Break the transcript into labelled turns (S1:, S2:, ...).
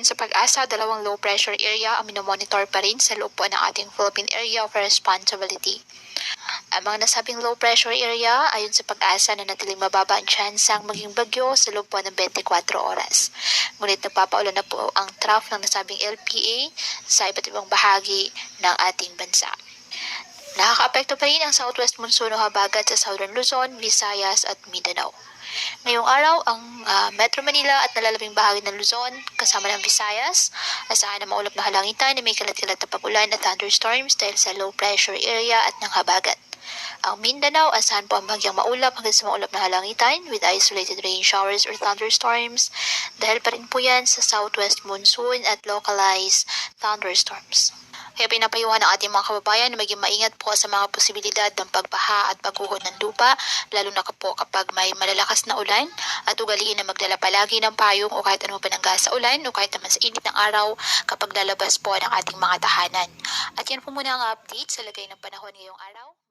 S1: Ayon sa Pag-asa, dalawang low pressure area ang minomonitor pa rin sa loob po ng ating Philippine Area of Responsibility. Ang mga nasabing low pressure area, ayon sa Pag-asa, na natiling mababa ang tsansang maging bagyo sa loob po ng 24 oras. Ngunit nagpapaulan na po ang trough ng nasabing LPA sa iba't ibang bahagi ng ating bansa. Nakakaapekto pa rin ang southwest monsoon o habagat sa southern Luzon, Visayas at Mindanao. Ngayong araw, ang Metro Manila at nalalabing bahagi ng Luzon, kasama ng Visayas, asahan na maulap na halangitan na may kalat-kalat na pag-ulan at thunderstorms dahil sa low pressure area at ng habagat. Ang Mindanao, asahan po ang bagyang maulap hanggang sa maulap na halangitan with isolated rain showers or thunderstorms dahil pa rin po yan sa southwest monsoon at localized thunderstorms. Kaya pinapayuhan ng ating mga kababayan na maging maingat po sa mga posibilidad ng pagbaha at pagguho ng lupa, lalo na po kapag may malalakas na ulan, at ugaliin na magdala palagi ng payong o kahit anong panangga sa ulan o kahit naman sa init ng araw kapag lalabas po ng ating mga tahanan. At yan po muna ang update sa lagay ng panahon ngayong araw.